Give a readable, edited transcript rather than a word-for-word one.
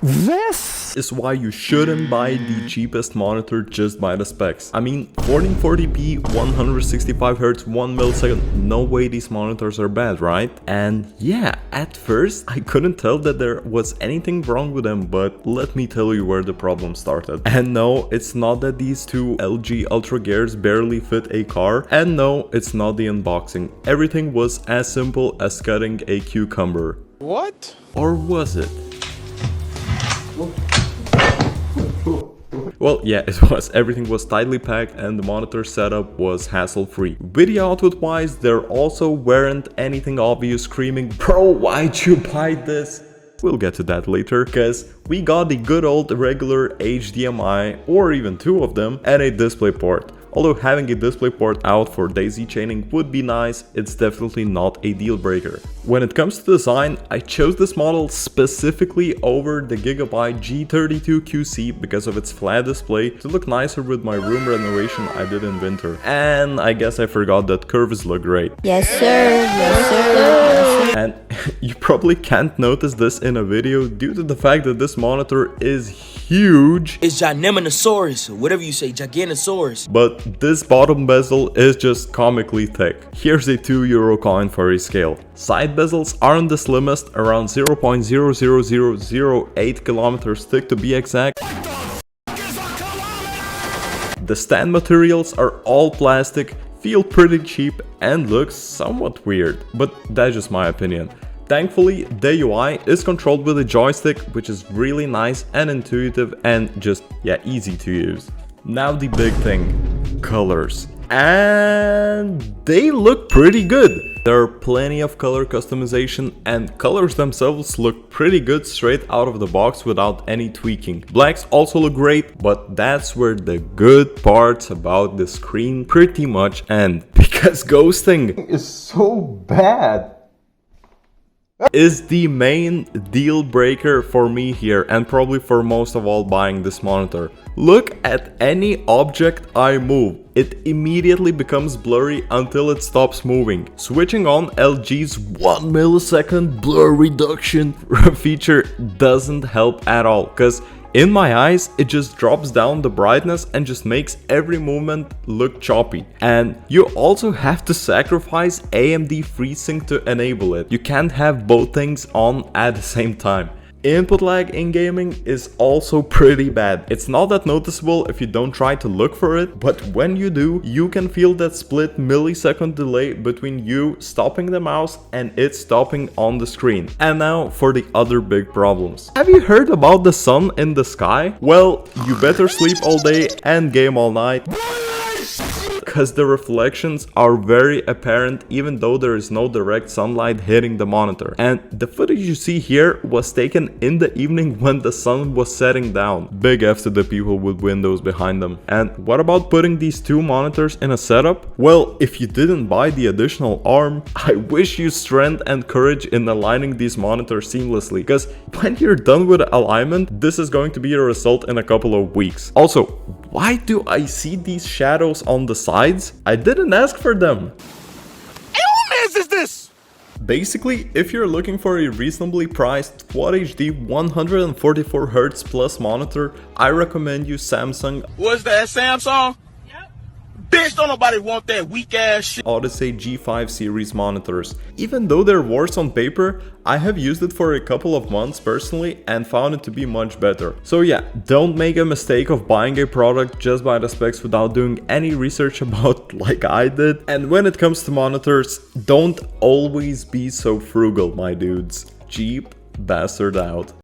This is why you shouldn't buy the cheapest monitor just by the specs. I mean, 1440p, 165Hz, 1 millisecond, no way these monitors are bad, right? And yeah, at first I couldn't tell that there was anything wrong with them, but let me tell you where the problem started. And no, it's not that these two LG Ultra Gears barely fit a car, and no, it's not the unboxing. Everything was as simple as cutting a cucumber. What? Or was it? Well, yeah, it was. Everything was tightly packed and the monitor setup was hassle-free. Video output wise, there also weren't anything obvious screaming, "Bro, why'd you buy this?" We'll get to that later, because we got the good old regular HDMI, or even two of them, and a DisplayPort. Although having a DisplayPort out for daisy chaining would be nice, it's definitely not a deal breaker. When it comes to design, I chose this model specifically over the Gigabyte G32QC because of its flat display to look nicer with my room renovation I did in winter. And I guess I forgot that curves look great. Yes sir, yes sir, yes sir. And you probably can't notice this in a video due to the fact that this monitor is huge. It's Gigantosaurus, or whatever you say, Gigantosaurus. But this bottom bezel is just comically thick. Here's a €2 coin for a scale. Side bezels aren't the slimmest, around 0.00008 kilometers thick to be exact. The stand materials are all plastic, feel pretty cheap and looks somewhat weird, but that's just my opinion. Thankfully, the UI is controlled with a joystick, which is really nice and intuitive and just, yeah, easy to use. Now the big thing, colors. And they look pretty good. There are plenty of color customization and colors themselves look pretty good straight out of the box without any tweaking. Blacks also look great, but that's where the good parts about the screen pretty much end. Because ghosting It's so bad. is the main deal breaker for me here, and probably for most of all buying this monitor. Look at any object I move. It immediately becomes blurry until it stops moving. Switching on LG's 1 millisecond blur reduction feature doesn't help at all, because in my eyes, it just drops down the brightness and just makes every movement look choppy. And you also have to sacrifice AMD FreeSync to enable it. You can't have both things on at the same time. Input lag in gaming is also pretty bad. It's not that noticeable if you don't try to look for it, but when you do, you can feel that split millisecond delay between you stopping the mouse and it stopping on the screen. And now for the other big problems. Have you heard about the sun in the sky? Well, you better sleep all day and game all night, because the reflections are very apparent even though there is no direct sunlight hitting the monitor. And the footage you see here was taken in the evening when the sun was setting down. Big F to the people with windows behind them. And what about putting these two monitors in a setup? Well, if you didn't buy the additional arm, I wish you strength and courage in aligning these monitors seamlessly, because when you're done with alignment, this is going to be a result in a couple of weeks. Also, why do I see these shadows on the sides? I didn't ask for them. Hey, who mess is this? Basically, if you're looking for a reasonably priced Quad HD 144Hz plus monitor, I recommend you Samsung What's that, Samsung? Bitch, don't nobody want that weak ass shit. Odyssey G5 series monitors. Even though they're worse on paper, I have used it for a couple of months personally and found it to be much better. So yeah, don't make a mistake of buying a product just by the specs without doing any research about like I did. And when it comes to monitors, don't always be so frugal, my dudes. Cheap bastard out.